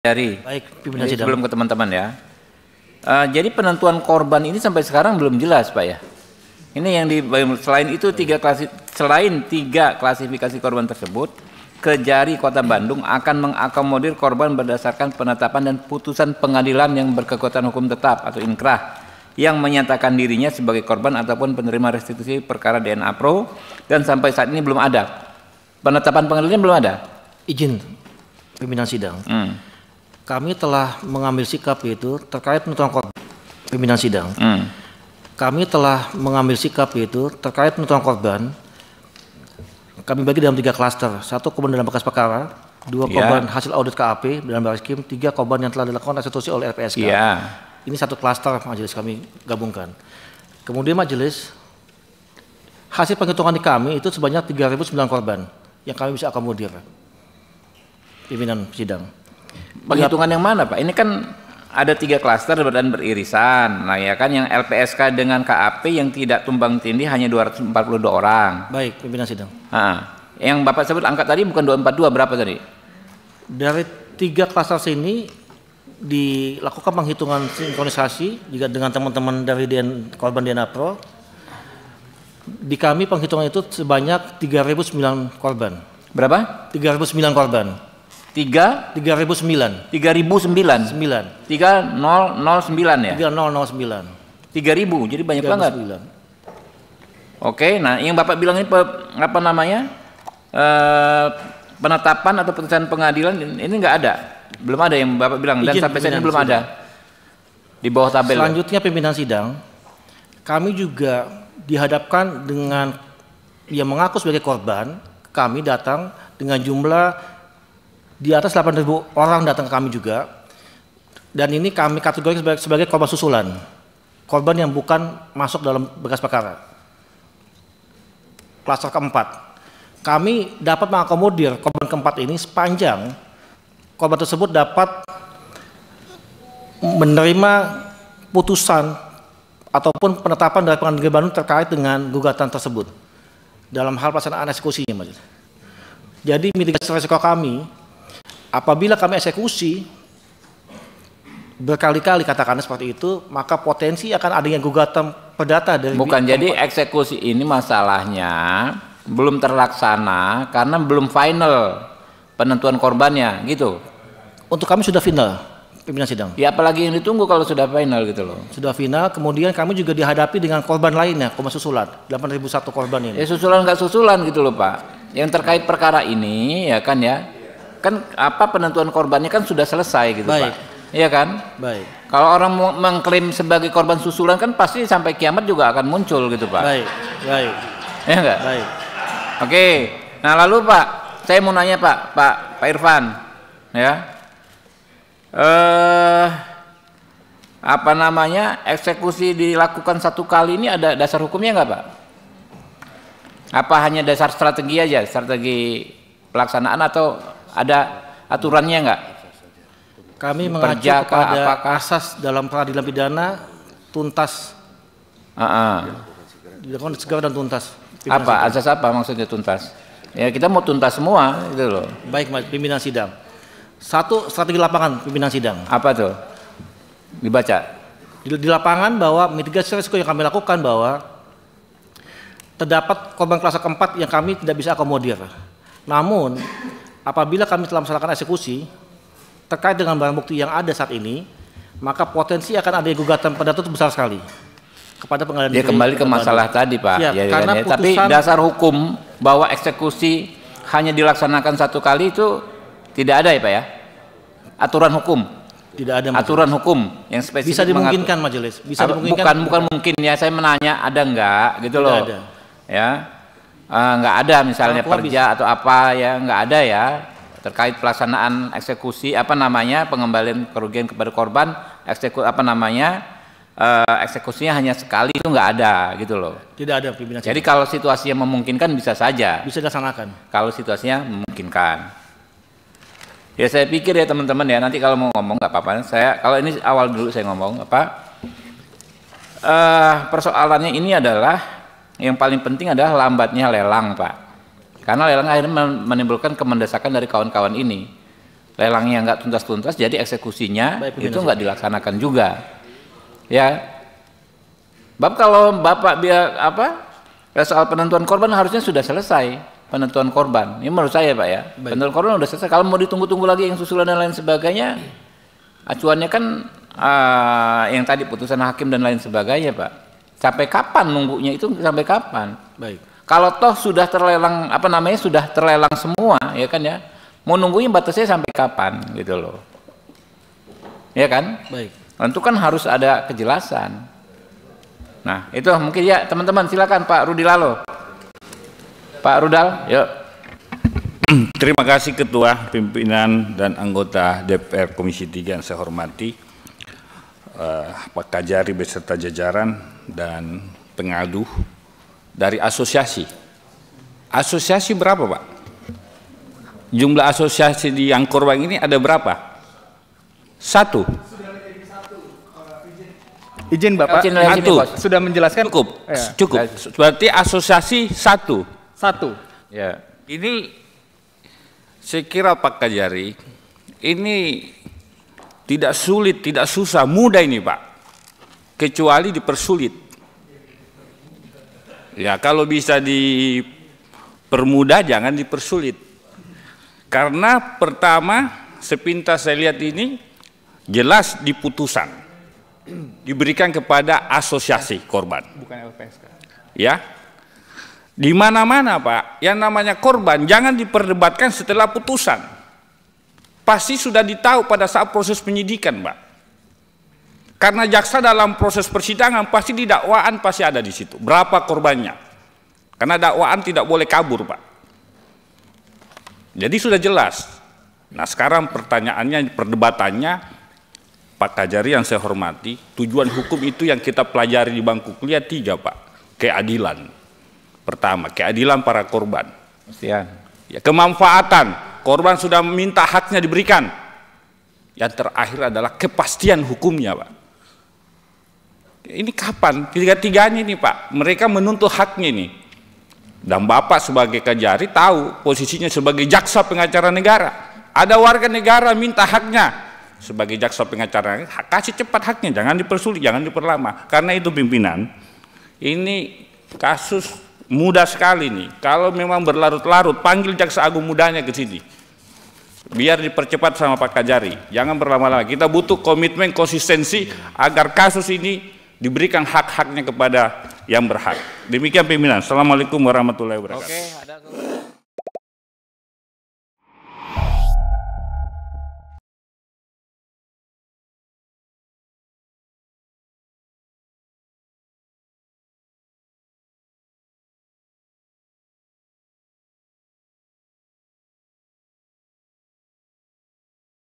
Baik, pimpinan sidang. Sebelum ke teman-teman ya. Jadi penentuan korban ini sampai sekarang belum jelas, Pak ya. Ini yang selain tiga klasifikasi korban tersebut, Kejari Kota Bandung akan mengakomodir korban berdasarkan penetapan dan putusan pengadilan yang berkekuatan hukum tetap atau inkrah yang menyatakan dirinya sebagai korban ataupun penerima restitusi perkara DNA Pro, dan sampai saat ini belum ada. Penetapan pengadilan belum ada. Izin pimpinan sidang. Kami telah mengambil sikap itu terkait penentuan korban. Pimpinan sidang. Kami telah mengambil sikap itu terkait penentuan korban. Kami bagi dalam 3 klaster. 1 korban dalam bekas perkara, 2 korban hasil audit KAP dalam Bariskim, 3 korban yang telah dilakukan restitusi oleh LPSK. Ini 1 klaster majelis kami gabungkan. Kemudian majelis, hasil penghitungan di kami itu sebanyak 3.009 korban yang kami bisa akomodir. Pimpinan sidang. Penghitungan yang mana, Pak? Ini kan ada 3 klaster dan beririsan. Nah ya kan, yang LPSK dengan KAP yang tidak tumbang tindih hanya 242 orang. Baik, pimpinan sidang. Yang Bapak sebut angka tadi bukan 242, berapa tadi? Dari 3 klaster sini dilakukan penghitungan sinkronisasi juga dengan teman-teman dari korban DNA Pro. Di kami penghitungan itu sebanyak 3.009 korban. Berapa? 3.009 korban. 3.009. 3.009. 3009 ya? 3009. 3000, jadi banyak banget. Oke, nah yang Bapak bilang ini apa namanya? Penetapan atau putusan pengadilan ini enggak ada. Belum ada yang Bapak bilang, dan sampai saat ini belum ada. Di bawah tabel. Selanjutnya pimpinan sidang, kami juga dihadapkan dengan yang mengaku sebagai korban. Kami datang dengan jumlah di atas 8.000 orang datang ke kami juga, dan ini kami kategori sebagai korban susulan, korban yang bukan masuk dalam bekas perkara. Klaster keempat, kami dapat mengakomodir korban keempat ini sepanjang korban tersebut dapat menerima putusan ataupun penetapan dari Pengadilan Negeri Bandung terkait dengan gugatan tersebut dalam hal pelaksanaan eksekusinya, Mas. Jadi mitigasi risiko kami, apabila kami eksekusi berkali-kali katakanlah seperti itu, maka potensi akan adanya gugatan perdata dari jadi eksekusi ini masalahnya belum terlaksana karena belum final penentuan korbannya gitu. Untuk kami sudah final, pimpinan sidang. Ya apalagi yang ditunggu kalau sudah final gitu loh. Sudah final, kemudian kami juga dihadapi dengan korban lainnya, korban susulan, 8.001 korban ini. Ya susulan nggak susulan gitu loh, Pak. Yang terkait perkara ini ya kan ya. Kan apa penentuan korbannya kan sudah selesai gitu. Baik. Pak. Iya kan? Baik. Kalau orang mengklaim sebagai korban susulan kan pasti sampai kiamat juga akan muncul gitu, Pak. Baik. Baik. Ya enggak? Baik. Oke. Nah, lalu Pak, saya mau nanya Pak Irfan, ya. Apa namanya? Eksekusi dilakukan 1 kali ini ada dasar hukumnya enggak, Pak? Apa hanya dasar strategi aja, strategi pelaksanaan, atau ada aturannya enggak? Kami mengacu kepada asas dalam peradilan pidana tuntas. Dilakukan segera dan tuntas. Apa asas apa maksudnya tuntas? Ya kita mau tuntas semua itu loh. Baik, Mas, pimpinan sidang. 1 strategi lapangan, pimpinan sidang. Apa tuh? Dibaca. Di lapangan bahwa mitigasi risiko yang kami lakukan bahwa terdapat korban kelas keempat yang kami tidak bisa akomodir. Namun apabila kami telah melaksanakan eksekusi terkait dengan barang bukti yang ada saat ini, maka potensi akan ada gugatan perdata itu besar sekali kepada pengadilan. Dia kembali ke masalah tadi, Pak. Ya, karena ya. Tapi dasar hukum bahwa eksekusi hanya dilaksanakan 1 kali itu tidak ada ya, Pak ya? Aturan hukum. Tidak ada. Aturan hukum yang spesifik. Bisa dimungkinkan majelis. Bisa dimungkinkan. Bukan mungkin ya. Saya menanya ada enggak gitu loh. Tidak ada. Ya. Enggak ada misalnya perja atau apa ya, enggak ada ya. Terkait pelaksanaan eksekusi pengembalian kerugian kepada korban, eksekusinya hanya sekali itu nggak ada gitu loh. Tidak ada, pimpinan. Jadi kalau situasinya memungkinkan bisa saja. Bisa dilaksanakan. Kalau situasinya memungkinkan. Ya saya pikir ya teman-teman ya, nanti kalau mau ngomong nggak apa-apa. Kalau ini awal dulu saya ngomong persoalannya ini adalah yang paling penting adalah lambatnya lelang, Pak. Karena lelang akhirnya menimbulkan kemendesakan dari kawan-kawan ini. lelangnya nggak tuntas-tuntas, jadi eksekusinya itu nggak dilaksanakan juga. Ya, kalau Bapak soal penentuan korban harusnya sudah selesai penentuan korban. Ini menurut saya Pak ya, penentuan korban sudah selesai. Kalau mau ditunggu-tunggu lagi yang susulan dan lain sebagainya, acuannya kan yang tadi putusan hakim dan lain sebagainya Pak. Sampai kapan nunggunya itu, sampai kapan? Baik. Kalau toh sudah terlelang sudah terlelang semua, ya kan ya. Mau nunggunya batasnya sampai kapan gitu loh. Ya kan? Baik. Tentu kan harus ada kejelasan. Nah, itu mungkin ya teman-teman, silakan Pak Rudi Lalo. Pak Rudal, yuk. Terima kasih Ketua, Pimpinan dan anggota DPR Komisi 3 yang saya hormati, Pak Kajari beserta jajaran dan pengadu dari asosiasi. Asosiasi berapa Pak? Jumlah asosiasi di yang korban ini ada berapa? 1. Izin Bapak, sudah menjelaskan? Cukup, cukup. Berarti asosiasi 1. Ya. Ini saya kira Pak Kajari, ini tidak sulit, tidak susah, mudah ini Pak. Kecuali dipersulit. Ya, kalau bisa dipermudah jangan dipersulit. Karena pertama, sepintas saya lihat ini jelas di putusan diberikan kepada asosiasi korban. Bukan LPSK. Ya. Di mana-mana Pak, yang namanya korban jangan diperdebatkan setelah putusan. Pasti sudah ditahu pada saat proses penyidikan Pak. Karena jaksa dalam proses persidangan pasti di dakwaan pasti ada di situ. Berapa korbannya? Karena dakwaan tidak boleh kabur Pak. Jadi sudah jelas. Nah sekarang pertanyaannya, perdebatannya, Pak Kajari yang saya hormati, tujuan hukum itu yang kita pelajari di bangku kuliah 3 Pak. Keadilan. Pertama, keadilan para korban. Ya, kemanfaatan, korban sudah minta haknya diberikan. Yang terakhir adalah kepastian hukumnya Pak. Ini kapan? Tiga-tiganya ini Pak, mereka menuntut haknya ini. Dan Bapak sebagai Kajari tahu posisinya sebagai jaksa pengacara negara. Ada warga negara minta haknya sebagai jaksa pengacara, kasih cepat haknya, jangan dipersulit, jangan diperlama. Karena itu pimpinan, ini kasus mudah sekali nih. Kalau memang berlarut-larut, panggil jaksa agung mudanya ke sini. Biar dipercepat sama Pak Kajari, jangan berlama-lama. Kita butuh komitmen, konsistensi agar kasus ini diberikan hak-haknya kepada yang berhak. Demikian pimpinan. Assalamualaikum warahmatullahi wabarakatuh. Oke, ada